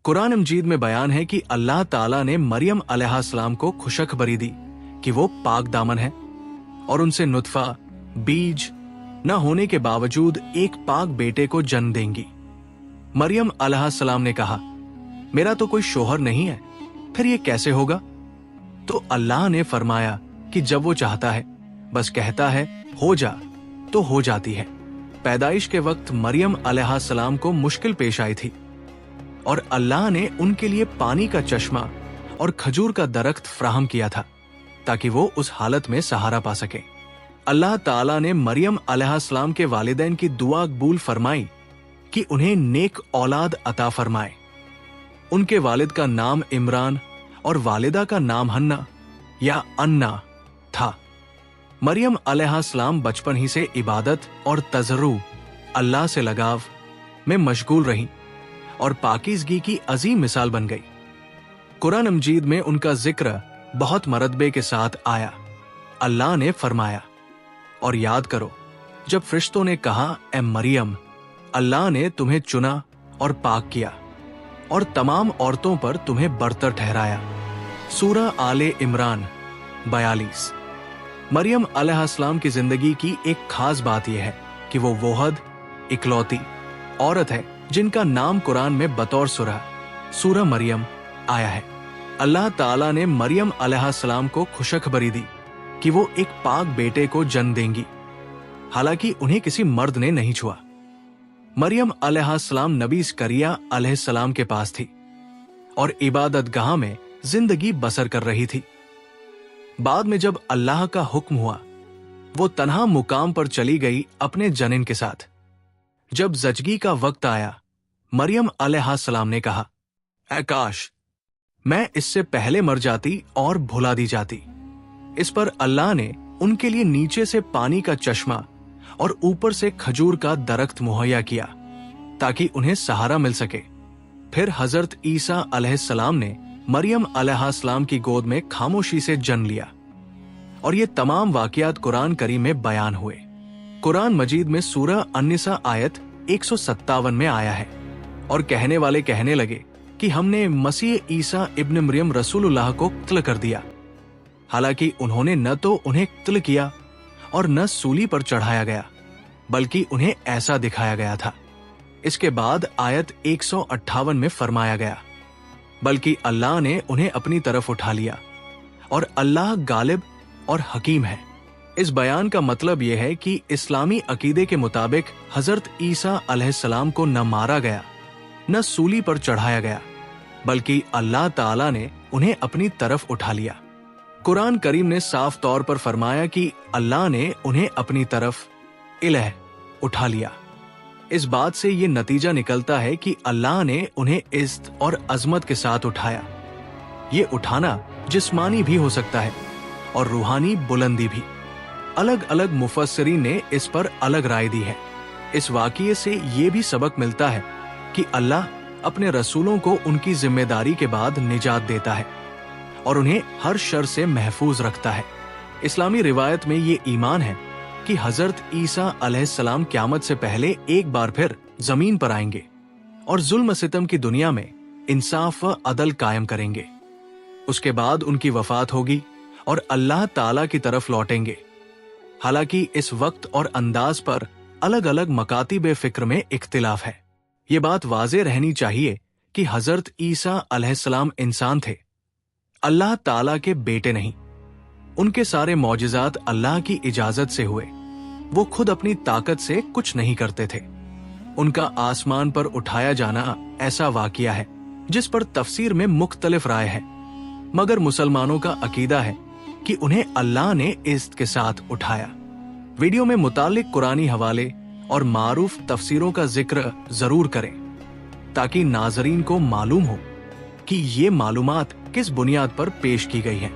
कुरान मजीद में बयान है कि अल्लाह ताला ने मरियम अलैहिस्सलाम को खुशखबरी दी कि वो पाक दामन है और उनसे नुतफा बीज न होने के बावजूद एक पाक बेटे को जन्म देंगी। मरियम अलैहिस्सलाम ने कहा, मेरा तो कोई शोहर नहीं है, फिर ये कैसे होगा? तो अल्लाह ने फरमाया कि जब वो चाहता है बस कहता है हो जा तो हो जाती है। पैदाइश के वक्त मरियम अलैहिस्सलाम को मुश्किल पेश आई थी और अल्लाह ने उनके लिए पानी का चश्मा और खजूर का दरख्त फराहम किया था ताकि वो उस हालत में सहारा पा सके। अल्लाह ताला ने मरियम अलैहिस्सलाम के वालिदैन की दुआ कबूल फरमाई कि उन्हें नेक औलाद अता फरमाए। उनके वालिद का नाम इमरान और वालिदा का नाम हन्ना या अन्ना था। मरियम अलैहिस्सलाम बचपन ही से इबादत और तजर्रु अल्लाह से लगाव में मशगूल रही और पाकीज़गी की अजीम मिसाल बन गई। कुरान मजीद में उनका जिक्र बहुत मरतबे के साथ आया। अल्लाह ने फरमाया, और याद करो जब फरिश्तों ने कहा, ए मरियम, अल्लाह ने तुम्हें चुना और पाक किया और तमाम औरतों पर तुम्हें बरतर ठहराया। सूरह आले इमरान 42। मरियम अलैहिस्सलाम की जिंदगी की एक खास बात यह है कि वो वोहद इकलौती औरत है जिनका नाम कुरान में बतौर सूरह मरियम आया है। अल्लाह ताला ने मरियम अलैहिस्सलाम को खुशखबरी दी कि वो एक पाक बेटे को जन्म देंगी, हालांकि उन्हें किसी मर्द ने नहीं छुआ। मरियम अलैहिस्सलाम नबी ज़करिया अलैहिस्सलाम के पास थी और इबादतगाह में जिंदगी बसर कर रही थी। बाद में जब अल्लाह का हुक्म हुआ, वो तन्हा मुकाम पर चली गई अपने जनिन के साथ। जब ज़चगी का वक्त आया, मरियम अलैहिस्सलाम ने कहा, ऐ काश मैं इससे पहले मर जाती और भुला दी जाती। इस पर अल्लाह ने उनके लिए नीचे से पानी का चश्मा और ऊपर से खजूर का दरख्त मुहैया किया ताकि उन्हें सहारा मिल सके। फिर हजरत ईसा अलैहिस्सलाम ने मरियम अलैहिस्सलाम की गोद में खामोशी से जन्म लिया और ये तमाम वाकयात कुरान करीम में बयान हुए। कुरान मजीद में सूरह अन्निसा आयत 157 में आया है, और कहने वाले कहने लगे कि हमने मसीह ईसा इब्न मरियम रसूलुल्लाह को कत्ल कर दिया, हालांकि उन्होंने न तो उन्हें कत्ल किया और न सूली पर चढ़ाया गया, बल्कि उन्हें ऐसा दिखाया गया था। इसके बाद आयत 158 में फरमाया गया, बल्कि अल्लाह ने उन्हें अपनी तरफ उठा लिया और अल्लाह गालिब और हकीम है। इस बयान का मतलब यह है कि इस्लामी अकीदे के मुताबिक हजरत ईसा अलैहिस्सलाम को न मारा गया न सूली पर चढ़ाया गया, बल्कि अल्लाह ताला ने उन्हें अपनी तरफ उठा लिया। कुरान करीम ने साफ तौर पर फरमाया कि अल्लाह ने उन्हें अपनी तरफ इलह उठा लिया। इस बात से ये नतीजा निकलता है कि अल्लाह ने उन्हें इज्जत और अजमत के साथ उठाया। ये उठाना जिस्मानी भी हो सकता है और रूहानी बुलंदी भी। अलग अलग मुफस्सिरीन ने इस पर अलग राय दी है। इस वाक़ये से ये भी सबक मिलता है कि अल्लाह अपने रसूलों को उनकी जिम्मेदारी के बाद निजात देता है और उन्हें हर शर से महफूज रखता है। इस्लामी रिवायत में ये ईमान है कि हजरत ईसा अलैहिस्सलाम क़यामत से पहले एक बार फिर जमीन पर आएंगे और जुल्म सितम की दुनिया में इंसाफ व अदल कायम करेंगे। उसके बाद उनकी वफात होगी और अल्लाह ताला की तरफ लौटेंगे। हालांकि इस वक्त और अंदाज पर अलग अलग मकातिब फिक्र में इख्तिलाफ है। ये बात वाज़ेह रहनी चाहिए कि हजरत ईसा अलैहिस्सलाम इंसान थे, अल्लाह ताला के बेटे नहीं। उनके सारे मौजिज़ात अल्लाह की इजाजत से हुए। वो खुद अपनी ताकत से कुछ नहीं करते थे। उनका आसमान पर उठाया जाना ऐसा वाक़या है जिस पर तफसीर में मुख्तलिफ राय है, मगर मुसलमानों का अकीदा है कि उन्हें अल्लाह ने इज्जत के साथ उठाया। वीडियो में मुतालिक कुरानी हवाले और मारूफ तफसीरों का जिक्र जरूर करें ताकि नाजरीन को मालूम हो कि ये मालूमात किस बुनियाद पर पेश की गई हैं।